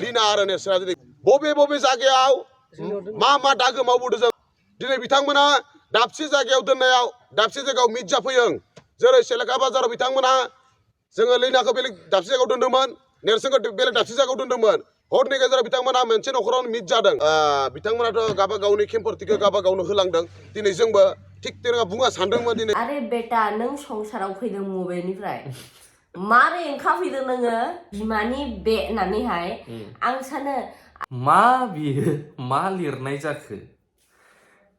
लिना आरो नेरसोना दिनै बबे जायगायाव मा दागो मावबोदों जों दिनै बिथांमोना दाबसे जायगायाव दोननायाव दाबसे जायगायाव मिट जाफैयो जेरै सेलेका बाजाराव बिथांमोना जोङो लिनाखौ बेलेग दाबसे जायगायाव दोन्दोंमोन नेरसोनखौ बेलेग दाबसे जायगायाव दोन्दोंमन हरनि गेजेराव बिथांमोना मोनसे नखरावनो मिट जादों बिथांमोनाथ' गावबा गावनि केम्पथिखौ गावबा गावनो होलांदों दिनै जोंबो थिग तेनङा बुङा सानदोंमोन दिनै आरे बेटा नों संसाराव फैदों मबेनिफ्राय मारै ओंखारफैदों नोङो बिमानि बे होननानैहाय आं सानो मा बियो मा लिरनाय जाखो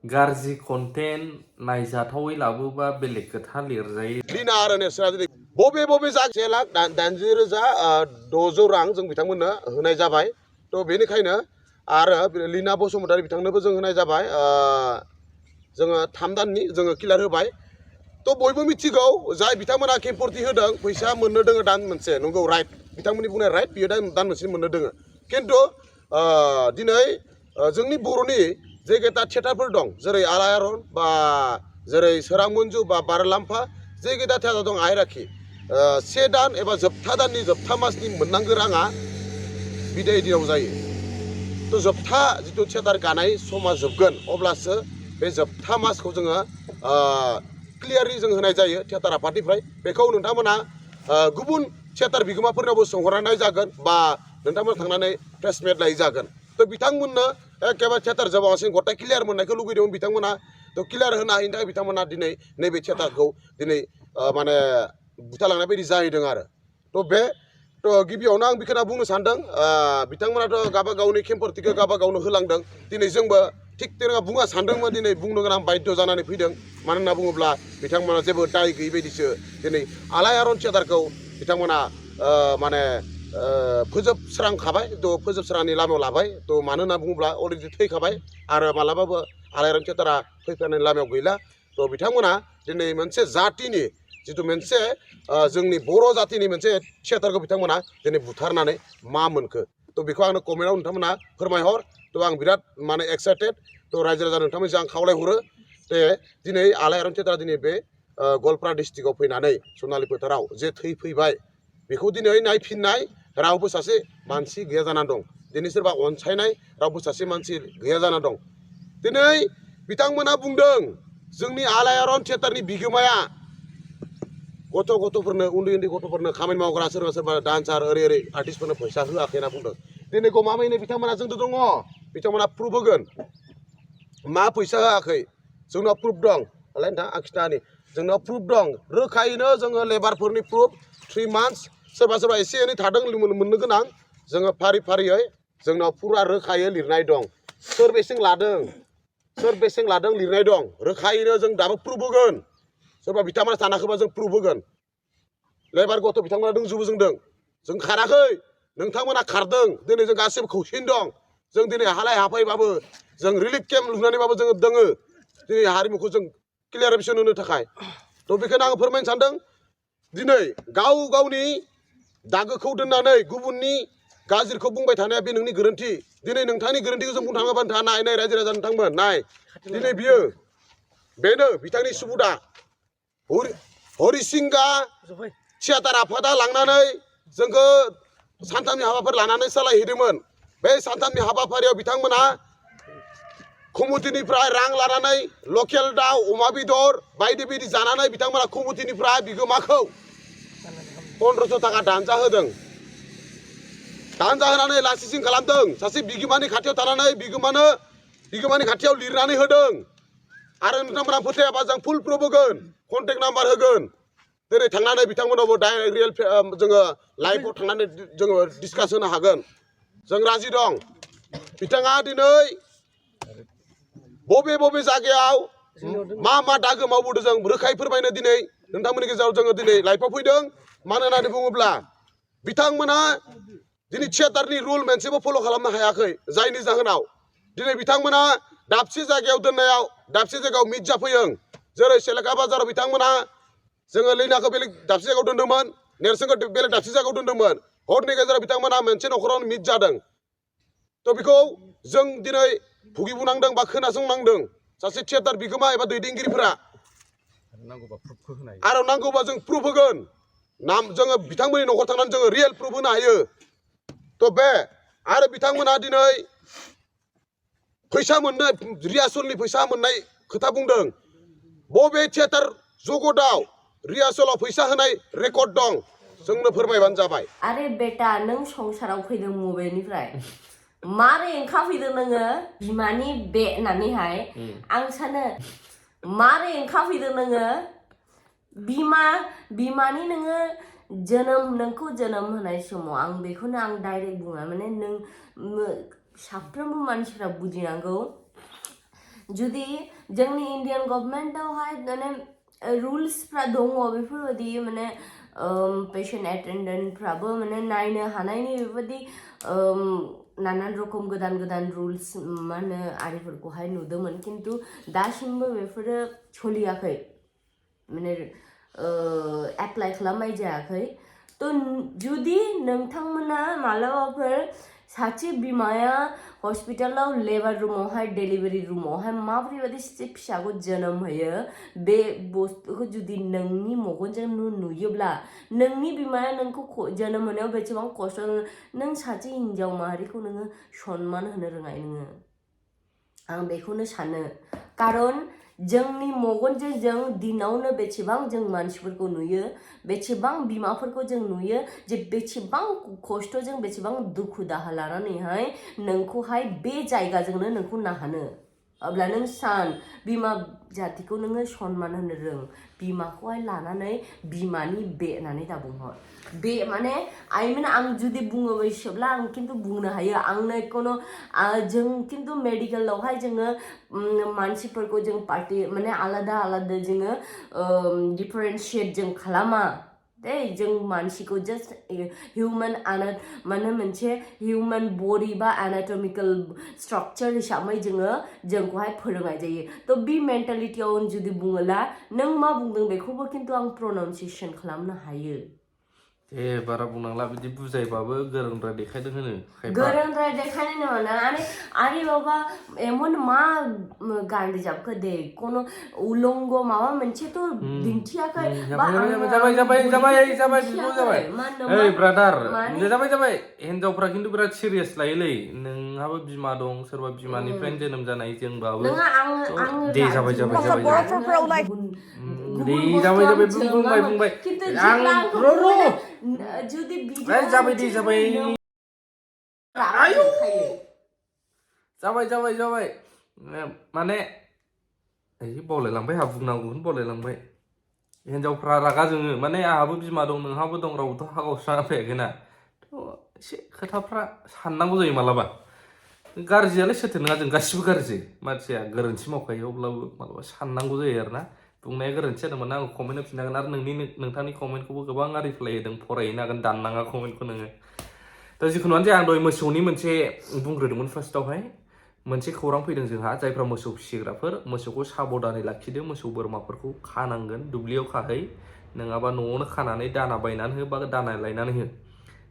गाज्रि कन्टेन्ट नायजाथावै लाबोबा बेलेग खोथा लिरजायो लिना आरो नेरसोना दिनै बबे जायगा 1,80,600 रां जों बिथांमोननो होनाय जाबाय थ' बेनिखायनो आरो लिना बसुमतारी बिथांनोबो जों होनाय जाबाय जोङो 3 दाननि जोङो क्लियार होबाय थ' बयबो मिथिगौ जाय बिथांमोना केम्पथि होदों फैसा मोननो दोङो दान मोनसे नंगौ राइट बिथांमोननि बुंनाय राइट बियो दान मोनसे मोननो दोङो खिन्थु दिनै जोंनि बर'नि जेकेटा थियेटारफोर दं जेरै आलायारन बा जेरै सोरां मन्जु बा बारलाम्फा जेकेटा थियेटार दं आइराखि 1 दान एबा जोबथा दाननि जोबथा मासनि मोननांगौ राङा बिदाय दिनाव जायो थ' जोबथा जिथु थियेटार गानाय समा जोबगोन अब्लासो बे जोबथा मासखौ जोङो क्लियारलि जों होनाय जायो थियेटार आफादनिफ्राय बेखौ नोंथांमोना गुबुन थियेटार बिगोमाफोरनावबो सोंहरनाय जागोन बा नोंथांमोना थांनानै प्रेसमेट लायै जागोन थ' बिथांमोननो एखेबारे थियेटार जोबासिम गथाय क्लियार मोननायखौ लुगैदोंमोन बिथांमोना थ' क्लियार होनो हायिनि थाखाय बिथांमोना दिनै नैबे थियेटारखौ दिनै माने बुथारलांनाय बायदि जाहैदों आरो थ' गिबियावनो आं बेखौना बुंनो सानदों बिथांमोनाथ' गावबा गावनि केम्पथिखौ गावबा गावनो होलांदों दिनै जोंबो थिग तेनङा बुङा सानदोंमोन दिनै बुंनो गोनां बाध्य जानानै फैदों मानो होनना बुङोब्ला बिथांमोना जेबो दाय गैयै बायदिसो दिनै आलायारन थियेटारखौ बिथांमोना माने फोजोबस्रांखाबाय थ' फोजोबस्रांनि लामायाव लाबाय थ' मानो होनना बुङोब्ला अलरेडि थैखाबाय आरो मालाबाबो आलायारन थियेटारा फैफिननायनि लामायाव गैला थ' बिथांमोना दिनै मोनसे जातिनि जिथु मोनसे जोंनि बर' जातिनि मोनसे थियेटारखौ बिथांमोना दिनै बुथारनानै मा मोनखो थ' बेखौ आंनो कमेन्टआव नोंथांमोना फोरमायहर थ' आं बिराद माने एक्साइटेड थ' रायजो राजा नोंथांमोनजों आं खावलायहरो जे दिनै आलायारन थियेटारा दिनै बे गवालपारा डिस्ट्रिक्टआव फैनानै सनालि फोथाराव जे थैफैबाय बेखौ दिनै नायफिननाय रावबो सासे मानसि गैया जाना दं दिनै सोरबा अनसायनाय रावबो सासे मानसि गैया जाना दं दिनै बिथांमोना बुंदों जोंनि आलायारन थियेटारनि बिगोमाया गथ'फोरनो उन्दै गथ'फोरनो खामानि मावग्रा सोरबा डान्सार ओरै आर्टिस्टफोरनो फैसा होआखै होनना बुंदों दिनै गमामायैनो बिथांमोना जोंथ' दङ बिथांमोना प्रुफ होगोन मा फैसा होआखै जोंनाव प्रुफ दं नालाय नोंथां आं खिथानि जोंनाव प्रुफ दं रोखायैनो जोङो लेबारफोरनि प्रुफ 3 मान्थस सोरबा एसे एनै थादों मोननो गोनां जोङो फारियै जोंनाव फुरा रोखायै लिरनाय दं सोर बेसें लादों लिरनाय दं रोखायैनो जों दाबो प्रुफ होगोन सोरबा बिथांमोना सानाखैबा जों प्रुफ होगोन लेबार गथ' बिथांमोना दंजोबो जों खाराखै नोंथांमोना खारदों दिनै जों गासिबो खौसेयैनो दं जों दिनै हालाय हाफायबाबो जों रिलिफ केम्प लुनानैबाबो जोङो दोङो दिनै हारिमुखौ जों क्लियारेसन होनो थाखाय थ' बेखौनो आं फोरमायनो सानदों दिनै गावनि दागोखौ दोननानै गुबुननि गाज्रिखौ बुंबाय थानाया बे नोंनि गोरोन्थि दिनै नोंथांनि गोरोन्थिखौ जों बुंनो थाङोबा नोंथाङा नाय रायजो राजा नोंथांमोन नाय दिनै बेनो बिथांनि सुबुदा हरिसिंगा थियेटार आफादा लांनानै जोंखौ सानथामनि हाबाफारि लानानै सालायहैदोंमोन बे सानथामनि हाबाफारियाव बिथांमोना कमिटिनिफ्राय रां लानानै लकेल दाउ अमा बेदर बायदि जानानै बिथांमोना कमिटिनिफ्राय बिगोमाखौ 1500 थाखा दानजा होदों दानजा होनानै लासिसिं खालामदों सासे बिगोमानि खाथियाव थानानै बिगोमानि खाथियाव लिरनानै होदों आरो नोंथांमोना फोथायाबा जों फुल प्रुफ होगोन कन्टेक्ट नाम्बार होगोन दिनै थांनानै बिथांमोनावबो डाइरेक्ट रियेल जोङो लाइभआव थांनानै जोङो डिसकास होनो हागोन जों राजि दं बिथाङा दिनै बबे जायगायाव मा दागो मावबोदों जों रोखायै फोरमायनो दिनै नोंथांमोननि गेजेराव जोङो दिनै लाइभआव फैदों मानो होननानै बुङोब्ला बिथांमोना दिनै थियेटारनि रुल मोनसेबो फल' खालामनो हायाखै जायनि जाहोनाव दिनै बिथांमोना दाबसे जायगायाव दोननायाव दाबसे जायगायाव मिट जाफैयो जेरै सेलेका बाजाराव बिथांमोना जोङो लिनाखौ बेलेग दाबसे जायगायाव दोन्दोंमोन नेरसोनखौ बेलेग दाबसे जायगायाव दोन्दोंमोन हरनि गेजेराव बिथांमोना मोनसे नखरावनो मिट जादों थ' बेखौ जों दिनै भुगिबोनांदों बा खोनासंनांदों सासे थियेटार बिगोमा एबा दैदेनगिरिफोरा आरो नांगौबा जों प्रुफ होगोन जोङो बिथांमोननि न'खर थांनानै जोङो रियेल प्रुफ होनो हायो थ' बे आरो बिथांमोना दिनै फैसा मोननाय रिहार्सेलनि फैसा मोननाय खोथा बुंदों बबे थियेटार जगतआव रिहार्सेलाव फैसा होनाय रेकर्ड दं जोंनो फोरमायबानो जाबाय आरे बेटा नों संसाराव फैदों मबेनिफ्राय मारै ओंखारफैदों नोङो बिमानि बे होननानैहाय आं सानो मारै ओंखारफैदों नोङो बिमानि नोङो नोंखौ जोनोम होनाय समाव आं बेखौनो आं डाइरेक्ट बुङा माने नों साफ्रोमबो मानसिफ्रा बुजिनांगौ जुदि जोंनि इन्डियान गभर्नमेन्टआवहाय माने रुल्सफ्रा दङ बेफोरबायदि माने पेशेन्ट एटेन्डेन्टफ्राबो माने नायनो हानायनि बेबायदि नानान रोखोम गोदान रुल्स मा होनो आरिफोरखौहाय नुदोंमोन खिन्थु दासिमबो बेफोरो सोलियाखै माने एप्लाइ खालामनाय जायाखै थ' जुदि नोंथांमोना मालाबाफोर सासे बिमाया हस्पिटालाव लेबार रुमावहाय डेलिभारि रुमावहाय माबोरैबायदि फिसाखौ जोनोम होयो बे बुस्थुखौ जुदि नोंनि मेगनजों नुयोब्ला नोंनि बिमाया नोंखौ जोनोम होनायाव बेसेबां खस्थ' नों सासे हिन्जाव माहारिखौ नोङो सनमान होनो रोङाय नोङो आं बेखौनो सानो कारन जोंनि मेगनजों जों दिनावनो बेसेबां जों मानसिफोरखौ नुयो बेसेबां बिमाफोरखौ जों नुयो जे बेसेबां खस्थ'जों बेसेबां दुखु दाहा लानानैहाय नोंखौहाय बे जायगाजोंनो नोंखौ नाहानो अब्ला नों सान बिमा जातिखौ नोङो सनमान होनो रों बिमाखौहाय लानानै बिमानि बे होननानै दा बुंहर बे माने आं जुदि बुङो बैसोब्ला आं खिन्थु बुंनो हायो आंनो एखुनु जों खिन्थु मेडिकेलावहाय जोङो मानसिफोरखौ जों पार्टि माने आलादा जोङो डिफारेन्सियेट जों खालामा दे जों मानसिखौ जास्ट हिउमेन माने मोनसे हिउमेन बडि बा एनाटमिकेल स्ट्राक्चार हिसाबै जोंखौहाय फोरोंनाय जायो थ' बे मेन्टेलिटियाव जुदि बुङोला नों मा बुंदों बेखौबो खिन्थु आं प्रनाउन्सियेसन खालामनो हायो बारा बुंनांला बिदि बुजायबाबो गोरोंद्राय देखायदों होनो गोरोंद्राय देखायनाय नङा आरे बाबा एमन मा गान रोजाबखो दे कोनो उलंग माबा मोनसेथ' दिन्थियाखै ओइ ब्रादार जाबाय हिनजावफ्रा खिन्थु बिराद सिरियास लायोलै नोंहाबो बिमा दं सोरबा बिमानिफ्रायनो जोनोम जानाय जोंबाबो दे जाबाय बुंबाय जुदि जाबाय माने बावलायलांबाय आंहा बुंनांगौखौनो बावलायलांबाय हिनजावफ्रा रागा जोङो माने आंहाबो बिमा दं नोंहाबो दं रावबोथ' हा गावस्राना फैयाखैना एसे खोथाफ्रा साननांगौ जायो मालाबा गाज्रियालाय सोरथो नङा जों गासिबो गाज्रि मानसिया गोरोन्थि मावखायो अब्लाबो मालाबा साननांगौ जायो आरोना बुंनाया गोरोन्थि जादोंमोन आं कमेन्ट होफिननांगोन आरो नोंथांनि कमेन्टखौबो गोबां रिप्लाइ होदों फरायहैनो हागोन दाननाङा कमेन्टखौ नोङो दा जिखुनुआनो जाया आं दहाय मोसौनि मोनसे बुंग्रोदोंमोन फार्स्टआवहाय मोनसे खौरां फैदों जोंहा जायफ्रा मोसौ फिसिग्राफोर मोसौखौ साबधानै लाखिदो मोसौ बोरमाफोरखौ खानांगोन दुब्लियाव खाहै नङाबा न'आवनो खानानै दाना बायनानै हो बा दाना लायनानै हो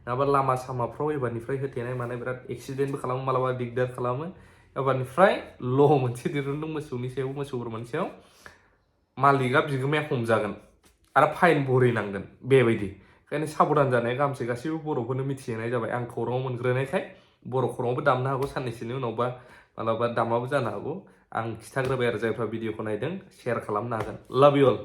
नङाबा लामा सामाफ्राव एबारनिफ्राय होथेनाय मानाय बिराद एक्सिडेन्टबो खालामो मालाबा दिगदार खालामो एबारनिफ्राय ल' मोनसे दिरुनदों मोसौनि सायाव मोसौ बोरमानि सायाव मालिकआ बिगोमाया हमजागोन आरो फाइन भरिनांगोन बेबायदि ओंखायनो साबधान जानाया गाहामसै गासैबो बर'फोरनो मिथिहोनाय जाबाय आं खौराङाव मोनग्रोनायखाय बर' खौराङावबो दामनो हागौ साननैसोनि उनावबा मालाबा दामाबो जानो हागौ आं खिथाग्रोबाय आरो जायफ्रा भिडिअखौ नायदों शेयार खालामनो हागोन लाभ इउ अल